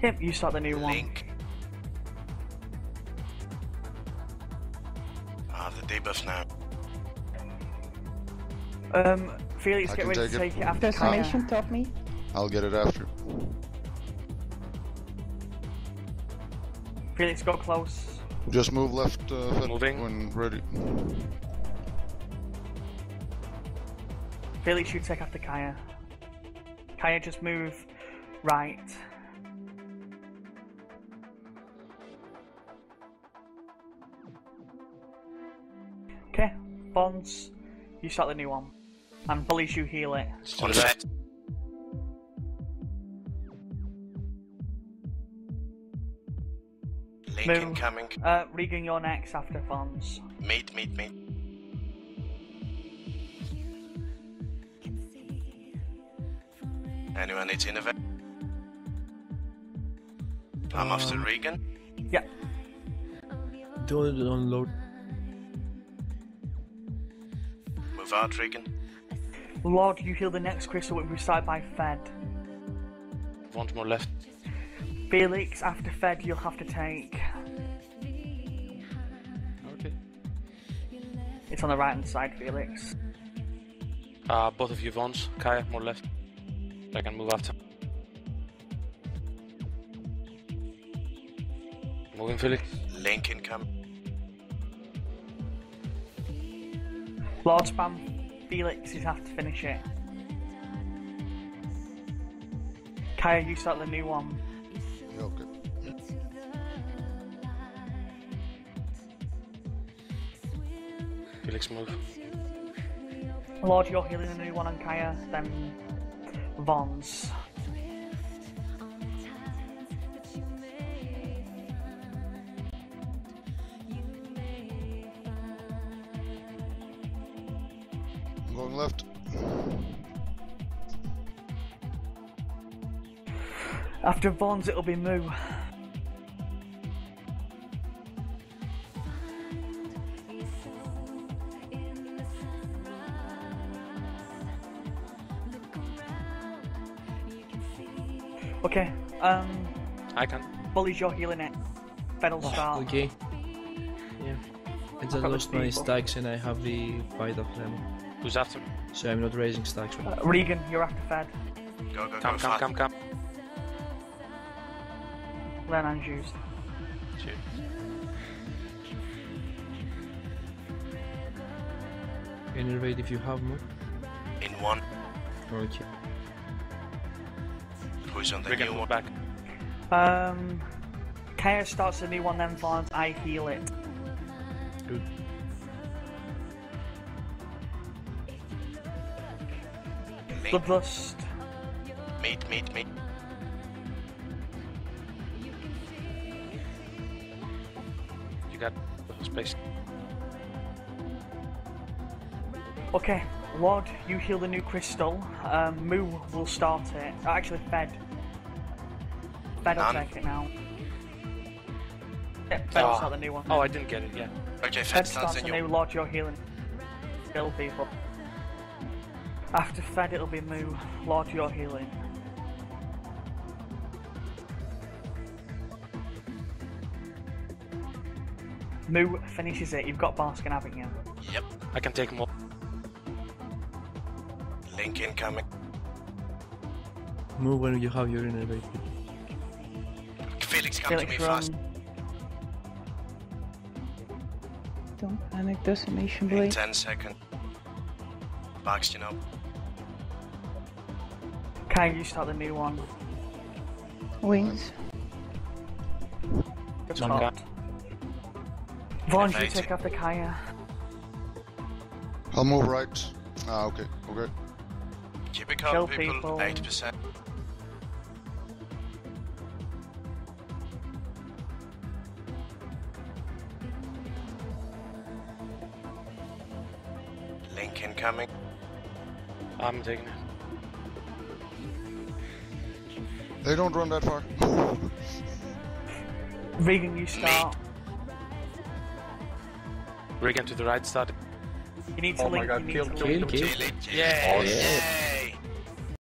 Yep, you start the new one. Link. I have the debuff now. Felix, I get can ready to take take it. it after Transformation, Kaya. top me. I'll get it after. Felix, go close. Just move left, Moving. when ready. Felix, you take after Kaya. Kaya, just move right. Okay, Bonds, you start the new one. And Bullies, you heal it. On left. Link Move. incoming. Regan, you're next after Bonds. Meet. Anyone needs innovate? I'm after Regan. Yeah. Don't unload. Move out, Regan. Lord, you heal the next crystal, which we start by Fed. One more left. Felix, after Fed, you'll have to take. Okay. It's on the right hand side, Felix. Both of you Vons. Kaya, more left. I can move after. Moving, Felix. Link incoming. Lord spam. Felix is have to finish it. Kaya, you start the new one. Yeah, okay. Felix, move. Lord, you're healing the new one on Kaya, then Vons. I'm going left. After Vons, it'll be Moo. Okay, I can. Bullies, you're healing it. Fed'll start. Okay. Yeah. And I got the lost my people. stacks and I have the bite of them. Who's after? So I'm not raising stacks right now. Regan, you're after Fed. Go, Come. Len and Juice. Shoot. Innervate if you have more. In one. Okay. Who's on the Regan, new move one? back. Kaya starts a new one, then Vons, I heal it. Good. Link. Bloodlust. Meet. You got space. Okay, Lord, you heal the new crystal. Moo will start it. Actually, Fed. Fed will None. take it now. Yep, Fed will Ah. start the new one. Oh, I didn't get it, yeah. Okay, Fed Fed starts starts the the new new. Lord, you're healing. Kill people. After Fed, it'll be Moo. Lord, you're healing. Moo finishes it. You've got Barskin, haven't you? Yep. I can take more. Link incoming. Move when you have your innervate. Felix, come to me Felix, fast. run. Don't panic, decimation In blade. 10 seconds. Boxed, you know. Kaya, you start the new one. Wings. Good Some spot. Vaughn, you Innovating. take after Kaya. I'll move right. Okay. Keep it Kill calm, people. people. 8%. Link incoming. I'm taking it. They don't run that far. Regan, you start. Regan to the right, start. You need to link. You need to link. Kill. Kill it. Yes.